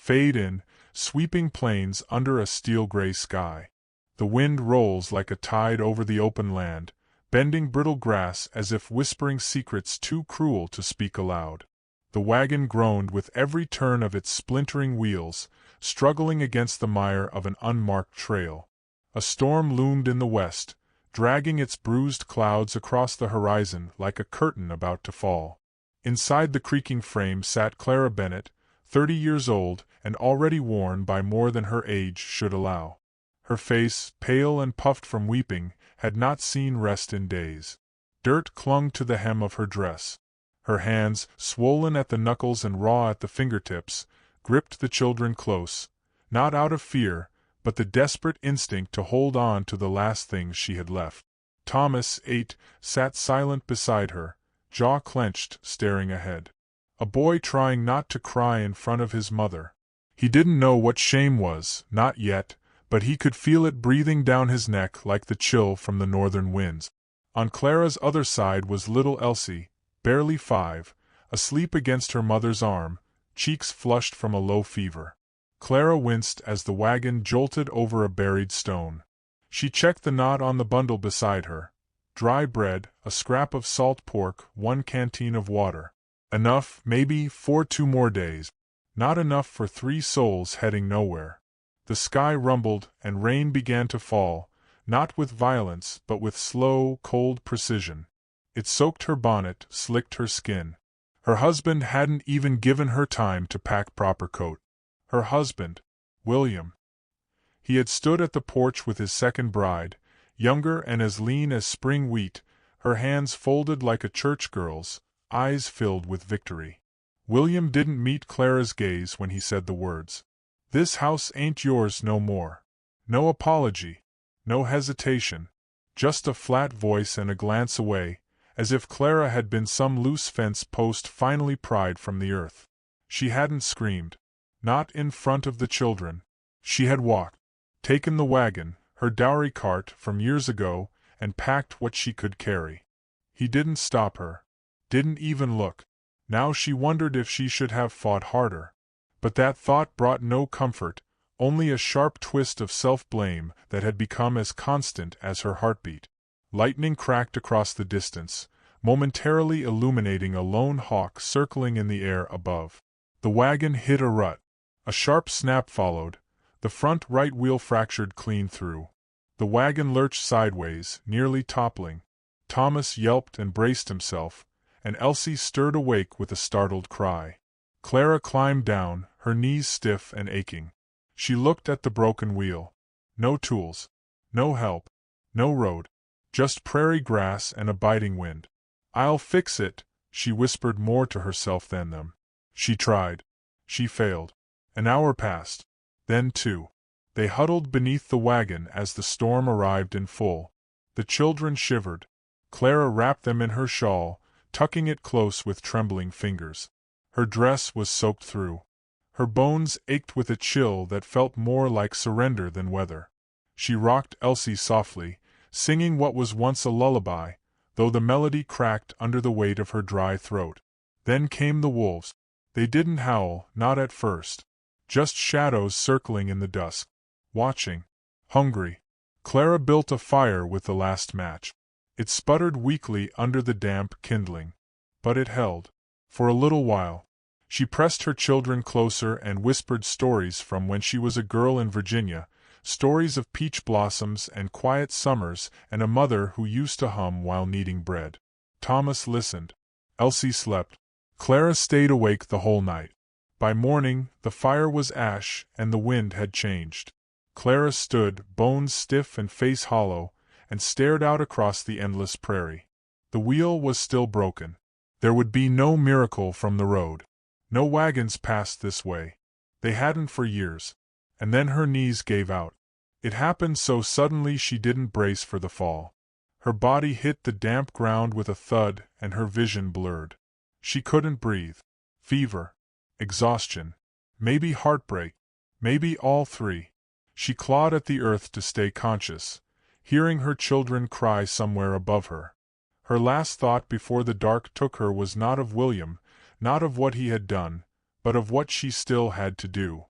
fade in, sweeping plains under a steel-gray sky. The wind rolls like a tide over the open land, bending brittle grass as if whispering secrets too cruel to speak aloud. The wagon groaned with every turn of its splintering wheels, struggling against the mire of an unmarked trail. A storm loomed in the west, dragging its bruised clouds across the horizon like a curtain about to fall. Inside the creaking frame sat Clara Bennett, 30 years old and already worn by more than her age should allow. Her face, pale and puffed from weeping, had not seen rest in days. Dirt clung to the hem of her dress. Her hands, swollen at the knuckles and raw at the fingertips, gripped the children close, not out of fear, but the desperate instinct to hold on to the last things she had left. Thomas, 8, sat silent beside her, jaw clenched, staring ahead. A boy trying not to cry in front of his mother. He didn't know what shame was, not yet, but he could feel it breathing down his neck like the chill from the northern winds. On Clara's other side was little Elsie, barely 5, asleep against her mother's arm, cheeks flushed from a low fever. Clara winced as the wagon jolted over a buried stone. She checked the knot on the bundle beside her. Dry bread, a scrap of salt pork, 1 canteen of water. Enough, maybe, for 2 more days. Not enough for 3 souls heading nowhere. The sky rumbled, and rain began to fall, not with violence but with slow, cold precision. It soaked her bonnet, slicked her skin. Her husband hadn't even given her time to pack proper coat. Her husband, William. He had stood at the porch with his second bride, younger and as lean as spring wheat, her hands folded like a church girl's, eyes filled with victory. William didn't meet Clara's gaze when he said the words. "This house ain't yours no more." No apology, no hesitation, just a flat voice and a glance away, as if Clara had been some loose fence post finally pried from the earth. She hadn't screamed. Not in front of the children. She had walked, taken the wagon, her dowry cart from years ago, and packed what she could carry. He didn't stop her. Didn't even look. Now she wondered if she should have fought harder. But that thought brought no comfort, only a sharp twist of self-blame that had become as constant as her heartbeat. Lightning cracked across the distance, momentarily illuminating a lone hawk circling in the air above. The wagon hit a rut. A sharp snap followed. The front right wheel fractured clean through. The wagon lurched sideways, nearly toppling. Thomas yelped and braced himself, and Elsie stirred awake with a startled cry. Clara climbed down, her knees stiff and aching. She looked at the broken wheel. No tools. No help. No road. Just prairie grass and a biting wind. "I'll fix it," she whispered more to herself than them. She tried. She failed. An hour passed. Then 2. They huddled beneath the wagon as the storm arrived in full. The children shivered. Clara wrapped them in her shawl, tucking it close with trembling fingers. Her dress was soaked through. Her bones ached with a chill that felt more like surrender than weather. She rocked Elsie softly, singing what was once a lullaby, though the melody cracked under the weight of her dry throat. Then came the wolves. They didn't howl, not at first. Just shadows circling in the dusk. Watching. Hungry. Clara built a fire with the last match. It sputtered weakly under the damp kindling. But it held. For a little while. She pressed her children closer and whispered stories from when she was a girl in Virginia, stories of peach blossoms and quiet summers and a mother who used to hum while kneading bread. Thomas listened. Elsie slept. Clara stayed awake the whole night. By morning, the fire was ash and the wind had changed. Clara stood, bones stiff and face hollow, and stared out across the endless prairie. The wheel was still broken. There would be no miracle from the road. No wagons passed this way. They hadn't for years. And then her knees gave out. It happened so suddenly she didn't brace for the fall. Her body hit the damp ground with a thud and her vision blurred. She couldn't breathe. Fever. Exhaustion. Maybe heartbreak. Maybe all 3. She clawed at the earth to stay conscious, hearing her children cry somewhere above her. Her last thought before the dark took her was not of William, not of what he had done, but of what she still had to do.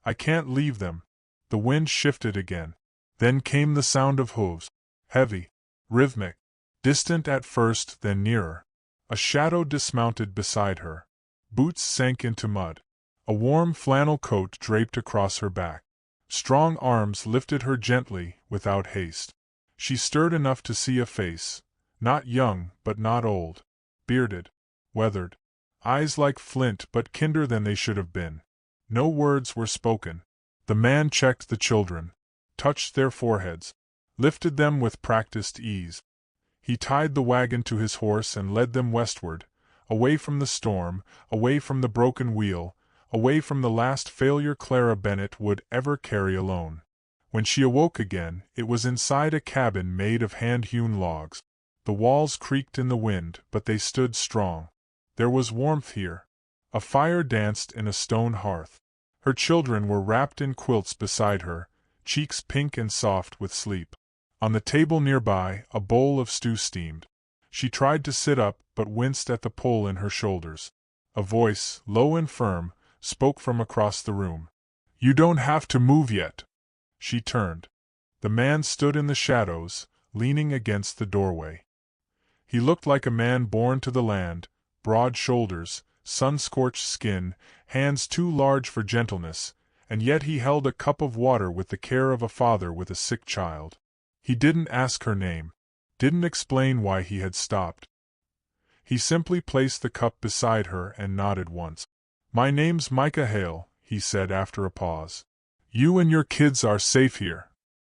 I can't leave them. The wind shifted again. Then came the sound of hooves. Heavy, rhythmic, distant at first, then nearer. A shadow dismounted beside her. Boots sank into mud. A warm flannel coat draped across her back. Strong arms lifted her gently, without haste. She stirred enough to see a face, not young but not old, bearded, weathered, eyes like flint but kinder than they should have been. No words were spoken. The man checked the children, touched their foreheads, lifted them with practiced ease. He tied the wagon to his horse and led them westward, away from the storm, away from the broken wheel, away from the last failure Clara Bennett would ever carry alone. When she awoke again, it was inside a cabin made of hand-hewn logs. The walls creaked in the wind, but they stood strong. There was warmth here. A fire danced in a stone hearth. Her children were wrapped in quilts beside her, cheeks pink and soft with sleep. On the table nearby, a bowl of stew steamed. She tried to sit up, but winced at the pull in her shoulders. A voice, low and firm, spoke from across the room. "You don't have to move yet." She turned. The man stood in the shadows, leaning against the doorway. He looked like a man born to the land, broad shoulders, sun-scorched skin, hands too large for gentleness, and yet he held a cup of water with the care of a father with a sick child. He didn't ask her name, didn't explain why he had stopped. He simply placed the cup beside her and nodded once. "My name's Micah Hale," he said after a pause. "You and your kids are safe here."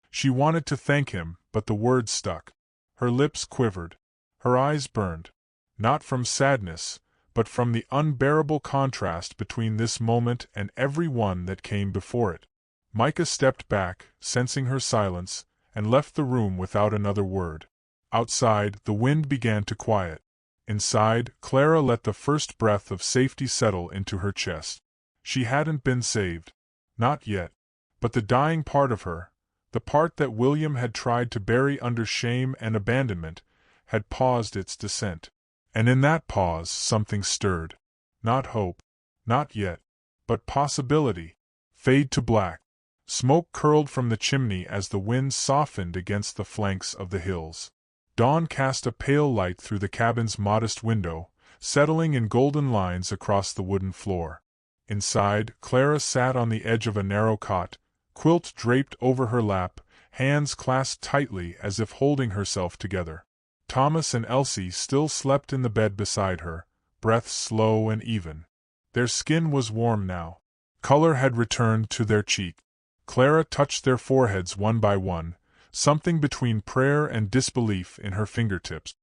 She wanted to thank him, but the words stuck. Her lips quivered. Her eyes burned. Not from sadness, but from the unbearable contrast between this moment and every one that came before it. Micah stepped back, sensing her silence, and left the room without another word. Outside, the wind began to quiet. Inside, Clara let the first breath of safety settle into her chest. She hadn't been saved. Not yet. But the dying part of her, the part that William had tried to bury under shame and abandonment, had paused its descent. And in that pause something stirred. Not hope. Not yet. But possibility. Fade to black. Smoke curled from the chimney as the wind softened against the flanks of the hills. Dawn cast a pale light through the cabin's modest window, settling in golden lines across the wooden floor. Inside, Clara sat on the edge of a narrow cot, quilt draped over her lap, hands clasped tightly as if holding herself together. Thomas and Elsie still slept in the bed beside her, breaths slow and even. Their skin was warm now. Color had returned to their cheek. Clara touched their foreheads one by one, something between prayer and disbelief in her fingertips.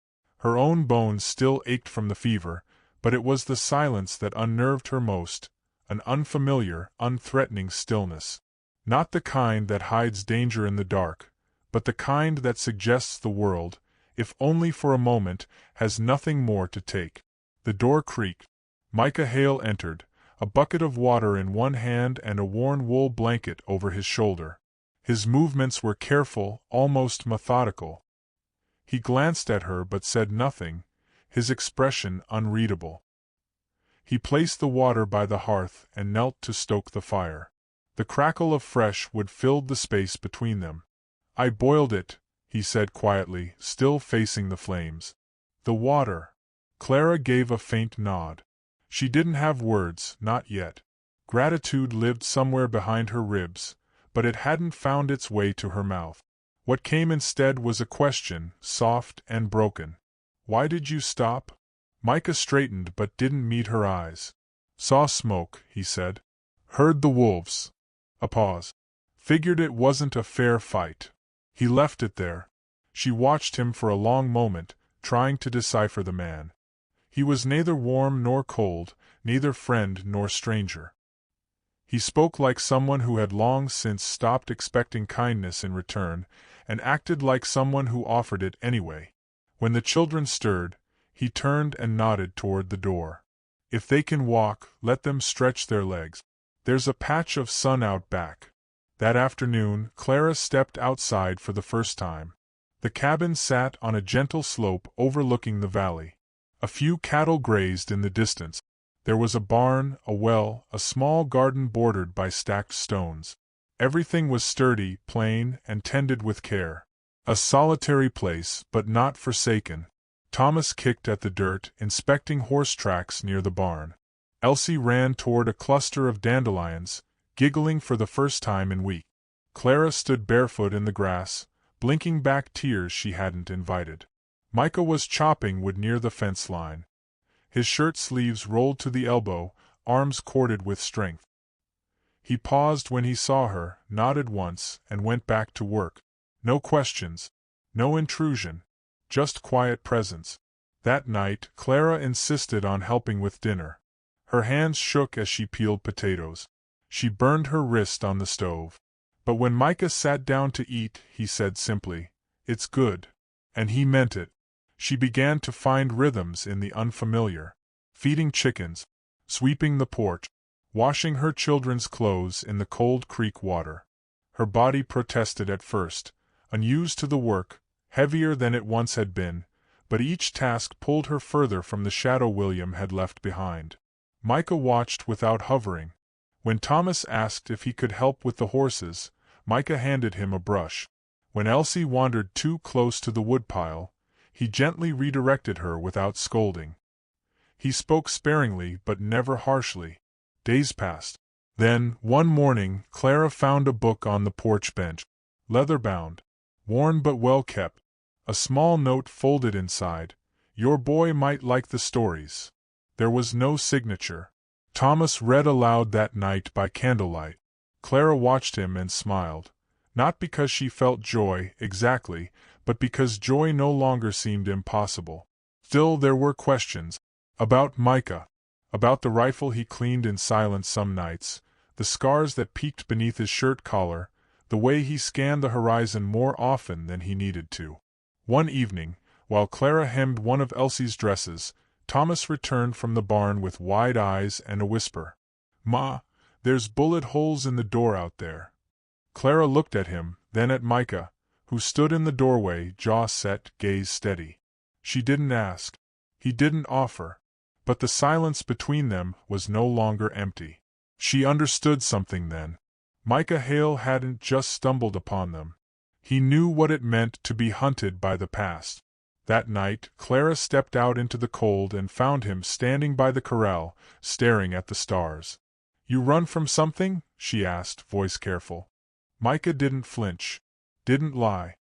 Her own bones still ached from the fever, but it was the silence that unnerved her most, an unfamiliar, unthreatening stillness. Not the kind that hides danger in the dark, but the kind that suggests the world, if only for a moment, has nothing more to take. The door creaked. Micah Hale entered, a bucket of water in one hand and a worn wool blanket over his shoulder. His movements were careful, almost methodical. He glanced at her but said nothing, his expression unreadable. He placed the water by the hearth and knelt to stoke the fire. The crackle of fresh wood filled the space between them. "I boiled it," he said quietly, still facing the flames. "The water." Clara gave a faint nod. She didn't have words, not yet. Gratitude lived somewhere behind her ribs, but it hadn't found its way to her mouth. What came instead was a question, soft and broken. "Why did you stop?" Micah straightened but didn't meet her eyes. "Saw smoke," he said. "Heard the wolves." A pause. "Figured it wasn't a fair fight." He left it there. She watched him for a long moment, trying to decipher the man. He was neither warm nor cold, neither friend nor stranger. He spoke like someone who had long since stopped expecting kindness in return, and acted like someone who offered it anyway. When the children stirred, he turned and nodded toward the door. "If they can walk, let them stretch their legs. There's a patch of sun out back." That afternoon, Clara stepped outside for the first time. The cabin sat on a gentle slope overlooking the valley. A few cattle grazed in the distance. There was a barn, a well, a small garden bordered by stacked stones. Everything was sturdy, plain, and tended with care. A solitary place, but not forsaken. Thomas kicked at the dirt, inspecting horse tracks near the barn. Elsie ran toward a cluster of dandelions, giggling for the first time in weeks. Clara stood barefoot in the grass, blinking back tears she hadn't invited. Micah was chopping wood near the fence line. His shirt sleeves rolled to the elbow, arms corded with strength. He paused when he saw her, nodded once, and went back to work. No questions, no intrusion, just quiet presence. That night, Clara insisted on helping with dinner. Her hands shook as she peeled potatoes. She burned her wrist on the stove. But when Micah sat down to eat, he said simply, "It's good." And he meant it. She began to find rhythms in the unfamiliar. Feeding chickens, sweeping the porch, washing her children's clothes in the cold creek water. Her body protested at first, unused to the work, heavier than it once had been, but each task pulled her further from the shadow William had left behind. Micah watched without hovering. When Thomas asked if he could help with the horses, Micah handed him a brush. When Elsie wandered too close to the woodpile, he gently redirected her without scolding. He spoke sparingly but never harshly. Days passed. Then, one morning, Clara found a book on the porch bench. Leather-bound, worn but well kept. A small note folded inside. "Your boy might like the stories." There was no signature. Thomas read aloud that night by candlelight. Clara watched him and smiled. Not because she felt joy, exactly, but because joy no longer seemed impossible. Still there were questions. About Micah. About the rifle he cleaned in silence some nights, the scars that peeked beneath his shirt collar, the way he scanned the horizon more often than he needed to. One evening, while Clara hemmed one of Elsie's dresses, Thomas returned from the barn with wide eyes and a whisper. "Ma, there's bullet holes in the door out there." Clara looked at him, then at Micah, who stood in the doorway, jaw set, gaze steady. She didn't ask. He didn't offer. But the silence between them was no longer empty. She understood something then. Micah Hale hadn't just stumbled upon them. He knew what it meant to be hunted by the past. That night, Clara stepped out into the cold and found him standing by the corral, staring at the stars. "You run from something?" she asked, voice careful. Micah didn't flinch. Didn't lie.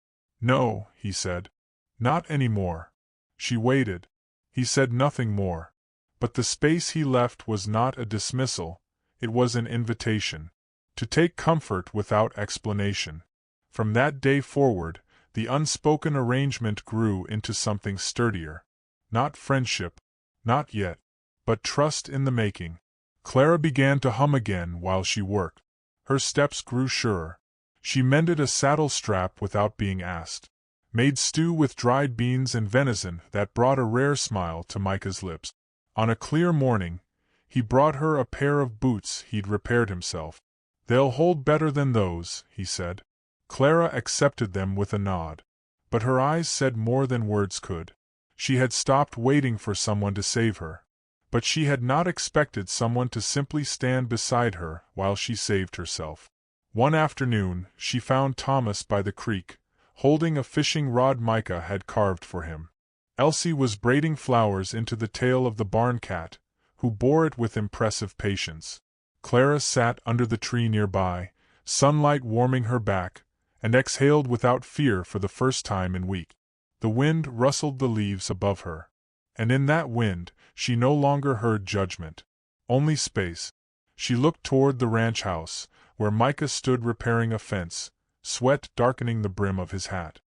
"No," he said. "Not anymore." She waited. He said nothing more. But the space he left was not a dismissal, it was an invitation. To take comfort without explanation. From that day forward, the unspoken arrangement grew into something sturdier. Not friendship, not yet, but trust in the making. Clara began to hum again while she worked. Her steps grew surer. She mended a saddle strap without being asked. Made stew with dried beans and venison that brought a rare smile to Micah's lips. On a clear morning, he brought her a pair of boots he'd repaired himself. "They'll hold better than those," he said. Clara accepted them with a nod. But her eyes said more than words could. She had stopped waiting for someone to save her. But she had not expected someone to simply stand beside her while she saved herself. One afternoon, she found Thomas by the creek, holding a fishing rod Micah had carved for him. Elsie was braiding flowers into the tail of the barn cat, who bore it with impressive patience. Clara sat under the tree nearby, sunlight warming her back, and exhaled without fear for the first time in weeks. The wind rustled the leaves above her. And in that wind, she no longer heard judgment. Only space. She looked toward the ranch house, where Micah stood repairing a fence, sweat darkening the brim of his hat.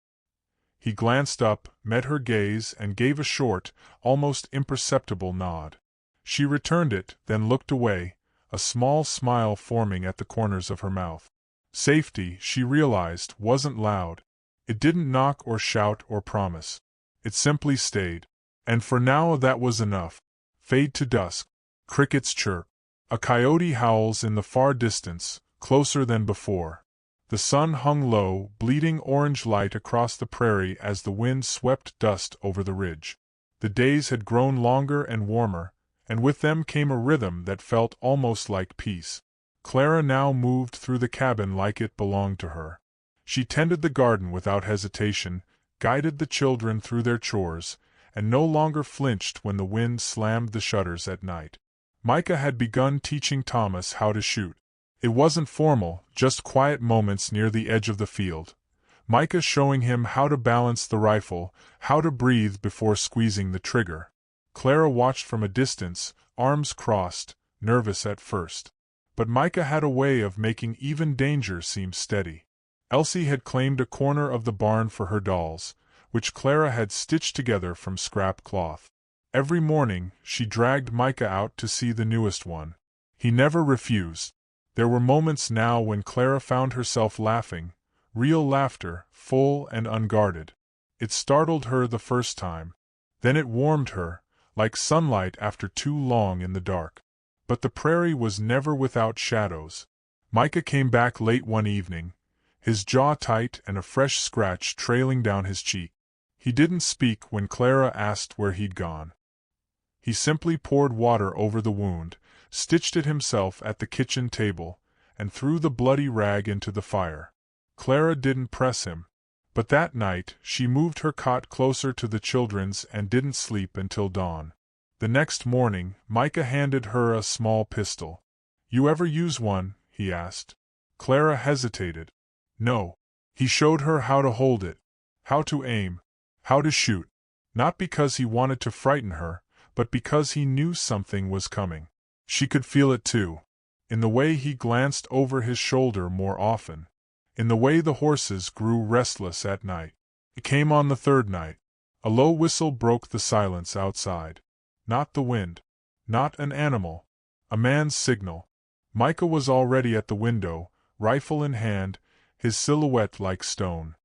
He glanced up, met her gaze, and gave a short, almost imperceptible nod. She returned it, then looked away, a small smile forming at the corners of her mouth. Safety, she realized, wasn't loud. It didn't knock or shout or promise. It simply stayed. And for now that was enough. Fade to dusk. Crickets chirp. A coyote howls in the far distance, closer than before. The sun hung low, bleeding orange light across the prairie as the wind swept dust over the ridge. The days had grown longer and warmer, and with them came a rhythm that felt almost like peace. Clara now moved through the cabin like it belonged to her. She tended the garden without hesitation, guided the children through their chores, and no longer flinched when the wind slammed the shutters at night. Micah had begun teaching Thomas how to shoot. It wasn't formal, just quiet moments near the edge of the field. Micah showing him how to balance the rifle, how to breathe before squeezing the trigger. Clara watched from a distance, arms crossed, nervous at first. But Micah had a way of making even danger seem steady. Elsie had claimed a corner of the barn for her dolls, which Clara had stitched together from scrap cloth. Every morning, she dragged Micah out to see the newest one. He never refused. There were moments now when Clara found herself laughing, real laughter, full and unguarded. It startled her the first time. Then it warmed her, like sunlight after too long in the dark. But the prairie was never without shadows. Micah came back late one evening, his jaw tight and a fresh scratch trailing down his cheek. He didn't speak when Clara asked where he'd gone. He simply poured water over the wound, stitched it himself at the kitchen table, and threw the bloody rag into the fire. Clara didn't press him. But that night, she moved her cot closer to the children's and didn't sleep until dawn. The next morning, Micah handed her a small pistol. "You ever use one?" he asked. Clara hesitated. No. He showed her how to hold it, how to aim, how to shoot. Not because he wanted to frighten her, but because he knew something was coming. She could feel it too. In the way he glanced over his shoulder more often. In the way the horses grew restless at night. It came on the third night. A low whistle broke the silence outside. Not the wind. Not an animal. A man's signal. Micah was already at the window, rifle in hand, his silhouette like stone.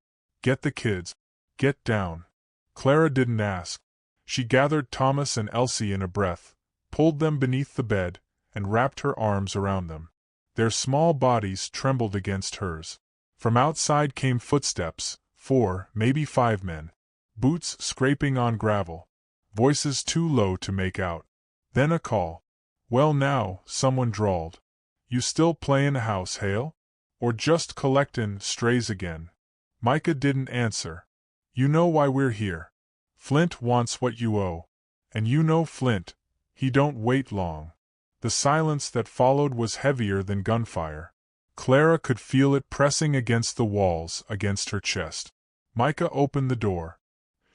"Get the kids. Get down." Clara didn't ask. She gathered Thomas and Elsie in a breath, pulled them beneath the bed, and wrapped her arms around them. Their small bodies trembled against hers. From outside came footsteps, 4, maybe 5 men. Boots scraping on gravel. Voices too low to make out. Then a call. "Well now," someone drawled. "You still playin' house, Hale? Or just collectin' strays again?" Micah didn't answer. "You know why we're here. Flint wants what you owe. And you know Flint, he don't wait long." The silence that followed was heavier than gunfire. Clara could feel it pressing against the walls, against her chest. Micah opened the door.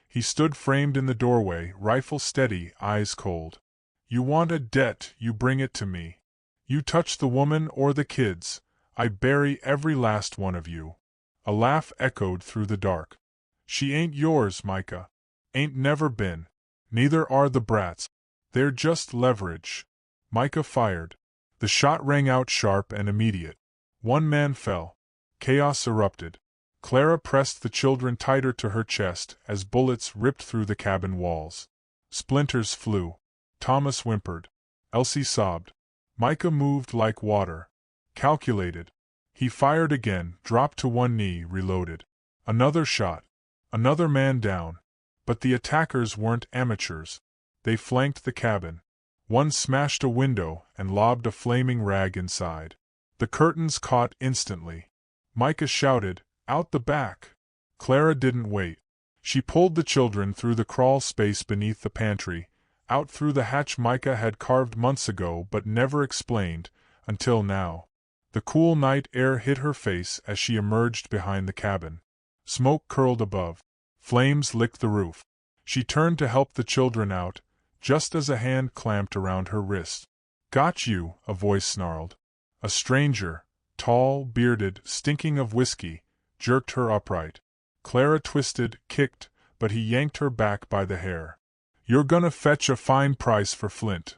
He stood framed in the doorway, rifle steady, eyes cold. "You want a debt, you bring it to me. You touch the woman or the kids, I bury every last one of you." A laugh echoed through the dark. "She ain't yours, Micah. Ain't never been. Neither are the brats. They're just leverage." Micah fired. The shot rang out sharp and immediate. One man fell. Chaos erupted. Clara pressed the children tighter to her chest as bullets ripped through the cabin walls. Splinters flew. Thomas whimpered. Elsie sobbed. Micah moved like water. Calculated. He fired again, dropped to one knee, reloaded. Another shot. Another man down. But the attackers weren't amateurs. They flanked the cabin. One smashed a window and lobbed a flaming rag inside. The curtains caught instantly. Micah shouted, "Out the back!" Clara didn't wait. She pulled the children through the crawl space beneath the pantry, out through the hatch Micah had carved months ago but never explained, until now. The cool night air hit her face as she emerged behind the cabin. Smoke curled above. Flames licked the roof. She turned to help the children out, just as a hand clamped around her wrist. "Got you," a voice snarled. A stranger, tall, bearded, stinking of whiskey, jerked her upright. Clara twisted, kicked, but he yanked her back by the hair. "You're gonna fetch a fine price for Flint."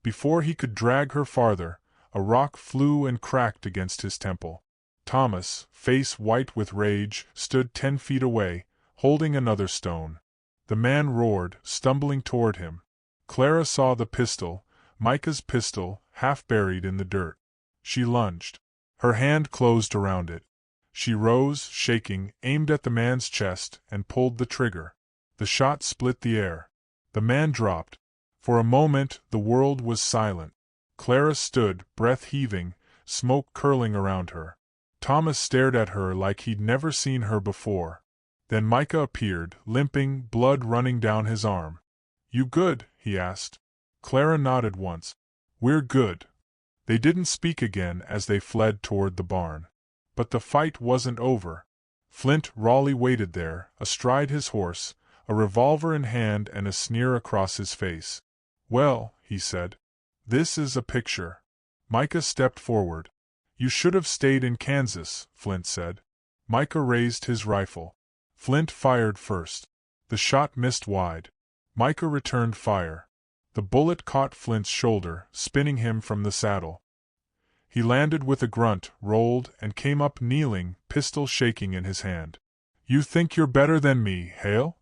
Before he could drag her farther, a rock flew and cracked against his temple. Thomas, face white with rage, stood 10 feet away, holding another stone. The man roared, stumbling toward him. Clara saw the pistol, Micah's pistol, half buried in the dirt. She lunged. Her hand closed around it. She rose, shaking, aimed at the man's chest, and pulled the trigger. The shot split the air. The man dropped. For a moment the world was silent. Clara stood, breath heaving, smoke curling around her. Thomas stared at her like he'd never seen her before. Then Micah appeared, limping, blood running down his arm. "You good?" he asked. Clara nodded once. "We're good." They didn't speak again as they fled toward the barn. But the fight wasn't over. Flint Raleigh waited there, astride his horse, a revolver in hand and a sneer across his face. "Well," he said, "this is a picture." Micah stepped forward. "You should have stayed in Kansas," Flint said. Micah raised his rifle. Flint fired first. The shot missed wide. Micah returned fire. The bullet caught Flint's shoulder, spinning him from the saddle. He landed with a grunt, rolled, and came up kneeling, pistol shaking in his hand. "You think you're better than me, Hale?"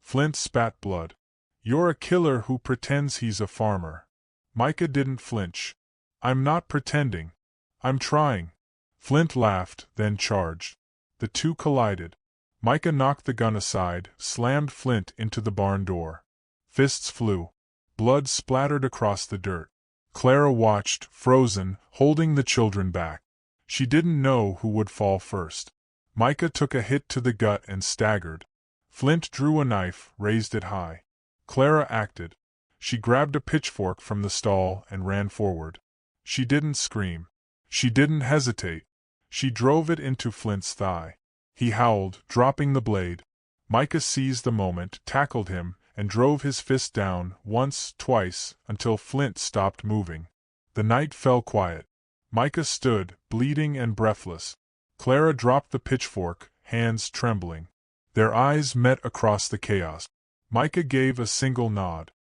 Flint spat blood. "You're a killer who pretends he's a farmer." Micah didn't flinch. "I'm not pretending. I'm trying." Flint laughed, then charged. The two collided. Micah knocked the gun aside, slammed Flint into the barn door. Fists flew. Blood splattered across the dirt. Clara watched, frozen, holding the children back. She didn't know who would fall first. Micah took a hit to the gut and staggered. Flint drew a knife, raised it high. Clara acted. She grabbed a pitchfork from the stall and ran forward. She didn't scream. She didn't hesitate. She drove it into Flint's thigh. He howled, dropping the blade. Micah seized the moment, tackled him, and drove his fist down, once, twice, until Flint stopped moving. The night fell quiet. Micah stood, bleeding and breathless. Clara dropped the pitchfork, hands trembling. Their eyes met across the chaos. Micah gave a single nod.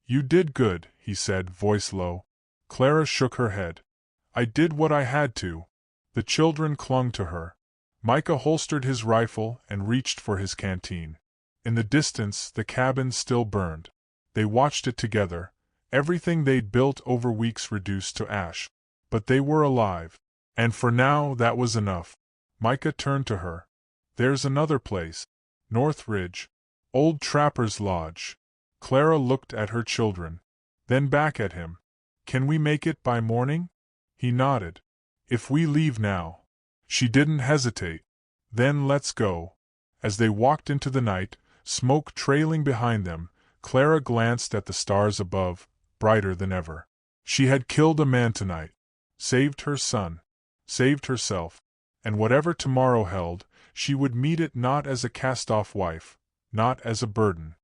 "You did good," he said, voice low. Clara shook her head. "I did what I had to." The children clung to her. Micah holstered his rifle and reached for his canteen. In the distance, the cabin still burned. They watched it together, everything they'd built over weeks reduced to ash. But they were alive. And for now, that was enough. Micah turned to her. "There's another place. North Ridge. Old Trapper's Lodge." Clara looked at her children. Then back at him. "Can we make it by morning?" He nodded. "If we leave now." She didn't hesitate. "Then let's go." As they walked into the night, smoke trailing behind them, Clara glanced at the stars above, brighter than ever. She had killed a man tonight. Saved her son. Saved herself. And whatever tomorrow held, she would meet it not as a cast-off wife, not as a burden,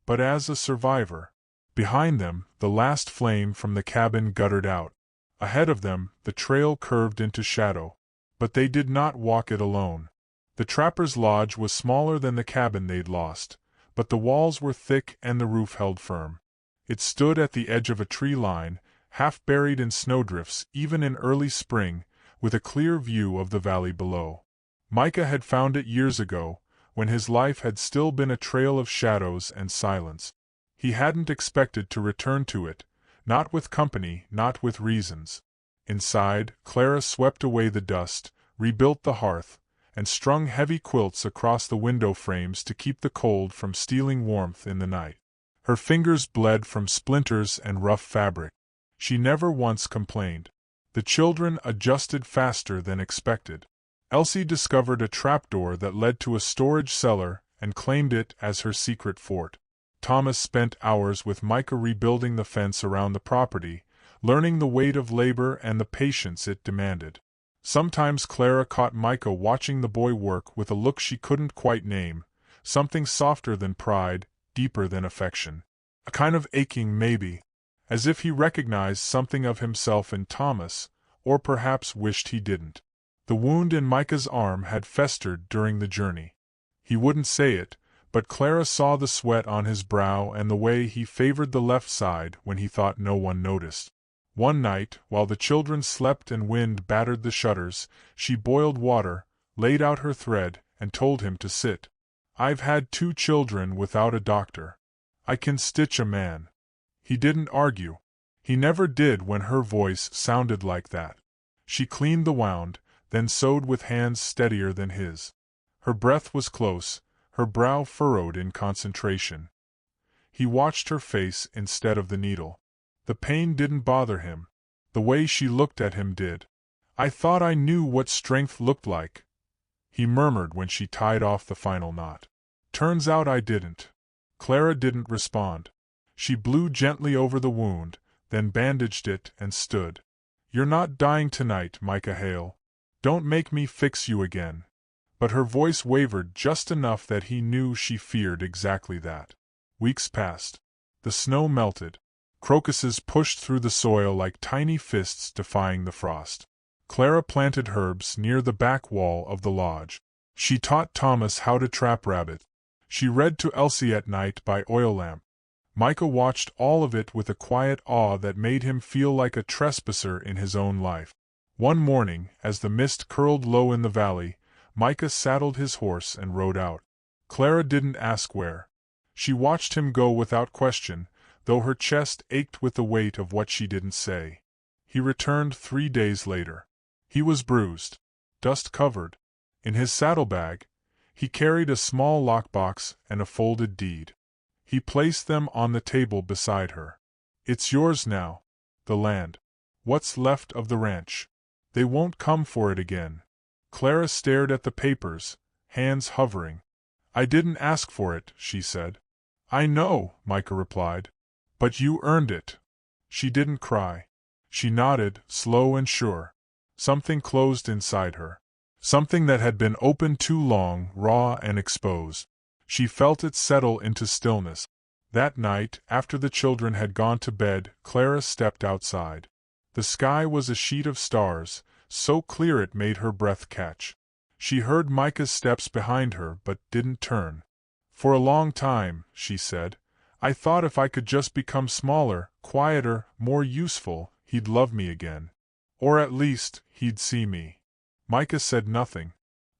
but as a survivor. Behind them, the last flame from the cabin guttered out. Ahead of them, the trail curved into shadow. But they did not walk it alone. The trapper's lodge was smaller than the cabin they'd lost, but the walls were thick and the roof held firm. It stood at the edge of a tree line, half buried in snowdrifts even in early spring, with a clear view of the valley below. Micah had found it years ago, when his life had still been a trail of shadows and silence. He hadn't expected to return to it, not with company, not with reasons. Inside, Clara swept away the dust, rebuilt the hearth, and strung heavy quilts across the window frames to keep the cold from stealing warmth in the night. Her fingers bled from splinters and rough fabric. She never once complained. The children adjusted faster than expected. Elsie discovered a trapdoor that led to a storage cellar and claimed it as her secret fort. Thomas spent hours with Micah rebuilding the fence around the property, learning the weight of labor and the patience it demanded. Sometimes Clara caught Micah watching the boy work with a look she couldn't quite name, something softer than pride, deeper than affection. A kind of aching maybe, as if he recognized something of himself in Thomas, or perhaps wished he didn't. The wound in Micah's arm had festered during the journey. He wouldn't say it, but Clara saw the sweat on his brow and the way he favored the left side when he thought no one noticed. One night, while the children slept and wind battered the shutters, she boiled water, laid out her thread, and told him to sit. "I've had 2 children without a doctor. I can stitch a man." He didn't argue. He never did when her voice sounded like that. She cleaned the wound, then sewed with hands steadier than his. Her breath was close, her brow furrowed in concentration. He watched her face instead of the needle. The pain didn't bother him. The way she looked at him did. "I thought I knew what strength looked like," he murmured when she tied off the final knot. "Turns out I didn't." Clara didn't respond. She blew gently over the wound, then bandaged it and stood. "You're not dying tonight, Micah Hale. Don't make me fix you again." But her voice wavered just enough that he knew she feared exactly that. Weeks passed. The snow melted. Crocuses pushed through the soil like tiny fists defying the frost. Clara planted herbs near the back wall of the lodge. She taught Thomas how to trap rabbit. She read to Elsie at night by oil lamp. Micah watched all of it with a quiet awe that made him feel like a trespasser in his own life. One morning, as the mist curled low in the valley, Micah saddled his horse and rode out. Clara didn't ask where. She watched him go without question, though her chest ached with the weight of what she didn't say. He returned 3 days later. He was bruised, dust-covered. In his saddlebag, he carried a small lockbox and a folded deed. He placed them on the table beside her. "It's yours now, the land. What's left of the ranch. They won't come for it again." Clara stared at the papers, hands hovering. "I didn't ask for it," she said. "I know," Micah replied. "But you earned it." She didn't cry. She nodded, slow and sure. Something closed inside her. Something that had been open too long, raw and exposed. She felt it settle into stillness. That night, after the children had gone to bed, Clara stepped outside. The sky was a sheet of stars, so clear it made her breath catch. She heard Micah's steps behind her but didn't turn. "For a long time," she said, "I thought if I could just become smaller, quieter, more useful, he'd love me again. Or at least, he'd see me." Micah said nothing.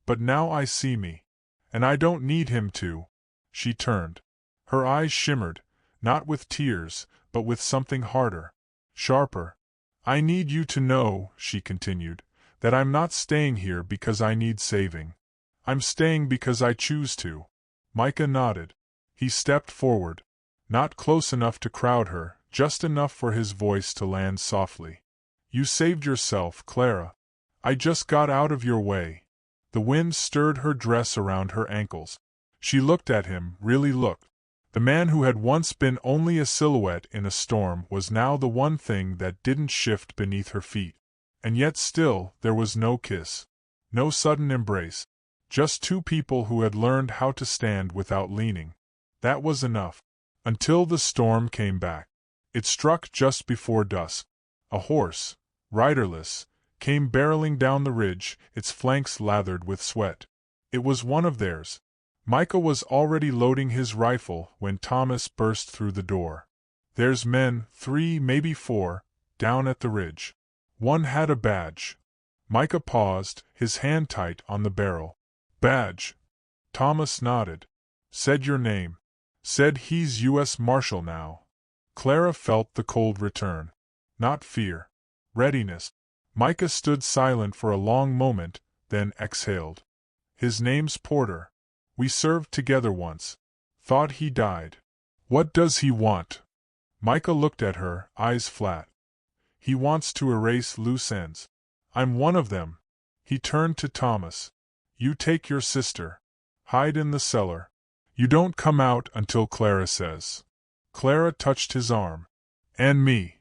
"But now I see me. And I don't need him to." She turned. Her eyes shimmered, not with tears, but with something harder, sharper. "I need you to know," she continued, "that I'm not staying here because I need saving. I'm staying because I choose to." Micah nodded. He stepped forward. Not close enough to crowd her, just enough for his voice to land softly. "You saved yourself, Clara. I just got out of your way." The wind stirred her dress around her ankles. She looked at him, really looked. The man who had once been only a silhouette in a storm was now the one thing that didn't shift beneath her feet. And yet still, there was no kiss. No sudden embrace. Just two people who had learned how to stand without leaning. That was enough. Until the storm came back. It struck just before dusk. A horse, riderless, came barreling down the ridge, its flanks lathered with sweat. It was one of theirs. Micah was already loading his rifle when Thomas burst through the door. "There's men, 3, maybe 4, down at the ridge. One had a badge." Micah paused, his hand tight on the barrel. "Badge?" Thomas nodded. "Said your name. Said he's U.S. Marshal now." Clara felt the cold return. Not fear. Readiness. Micah stood silent for a long moment, then exhaled. "His name's Porter. We served together once. Thought he died." "What does he want?" Micah looked at her, eyes flat. "He wants to erase loose ends. I'm one of them." He turned to Thomas. "You take your sister. Hide in the cellar. You don't come out until Clara says." Clara touched his arm. "And me."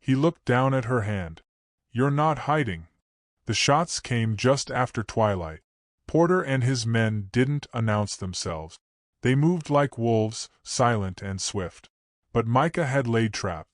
He looked down at her hand. "You're not hiding." The shots came just after twilight. Porter and his men didn't announce themselves. They moved like wolves, silent and swift. But Micah had laid trap.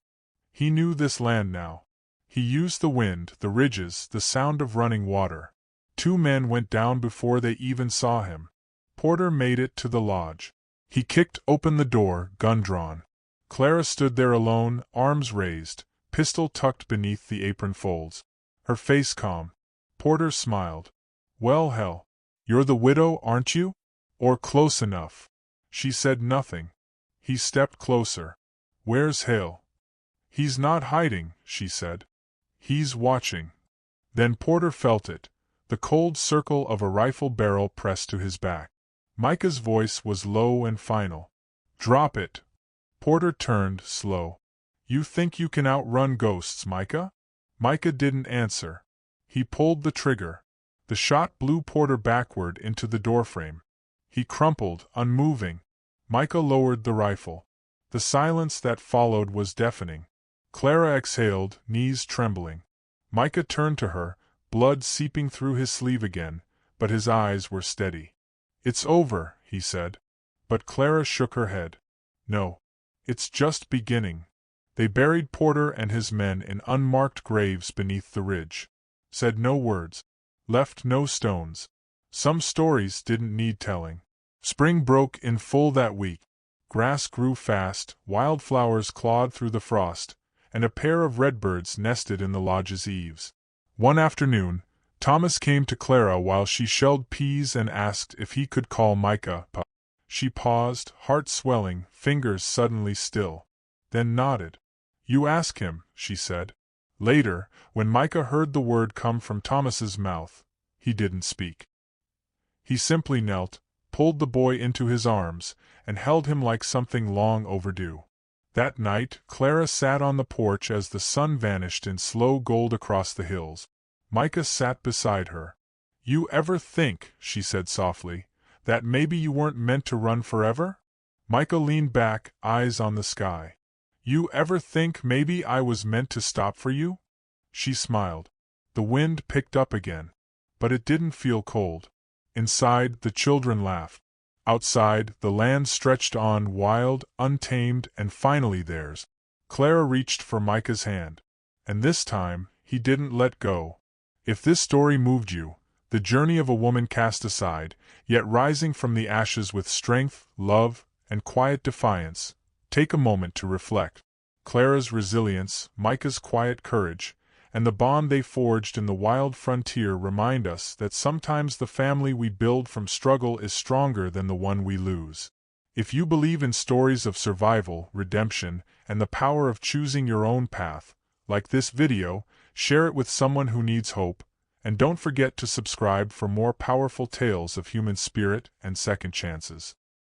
He knew this land now. He used the wind, the ridges, the sound of running water. 2 men went down before they even saw him. Porter made it to the lodge. He kicked open the door, gun drawn. Clara stood there alone, arms raised, pistol tucked beneath the apron folds. Her face calm. Porter smiled. "Well, hell. You're the widow, aren't you? Or close enough." She said nothing. He stepped closer. "Where's Hale?" "He's not hiding," she said. "He's watching." Then Porter felt it, the cold circle of a rifle barrel pressed to his back. Micah's voice was low and final. "Drop it." Porter turned, slow. You think you can outrun ghosts, Micah? Micah didn't answer. He pulled the trigger. The shot blew Porter backward into the doorframe. He crumpled, unmoving. Micah lowered the rifle. The silence that followed was deafening. Clara exhaled, knees trembling. Micah turned to her, blood seeping through his sleeve again, but his eyes were steady. It's over, he said. But Clara shook her head. No. It's just beginning. They buried Porter and his men in unmarked graves beneath the ridge. Said no words. Left no stones. Some stories didn't need telling. Spring broke in full that week. Grass grew fast, wildflowers clawed through the frost, and a pair of redbirds nested in the lodge's eaves. One afternoon, Thomas came to Clara while she shelled peas and asked if he could call Micah. She paused, heart swelling, fingers suddenly still. Then nodded. You ask him, she said. Later, when Micah heard the word come from Thomas's mouth, he didn't speak. He simply knelt, pulled the boy into his arms, and held him like something long overdue. That night, Clara sat on the porch as the sun vanished in slow gold across the hills. Micah sat beside her. You ever think, she said softly, that maybe you weren't meant to run forever? Micah leaned back, eyes on the sky. You ever think maybe I was meant to stop for you? She smiled. The wind picked up again. But it didn't feel cold. Inside, the children laughed. Outside, the land stretched on, wild, untamed, and finally theirs. Clara reached for Micah's hand. And this time, he didn't let go. If this story moved you, the journey of a woman cast aside, yet rising from the ashes with strength, love, and quiet defiance, take a moment to reflect. Clara's resilience, Micah's quiet courage, and the bond they forged in the wild frontier remind us that sometimes the family we build from struggle is stronger than the one we lose. If you believe in stories of survival, redemption, and the power of choosing your own path, like this video, share it with someone who needs hope, and don't forget to subscribe for more powerful tales of human spirit and second chances.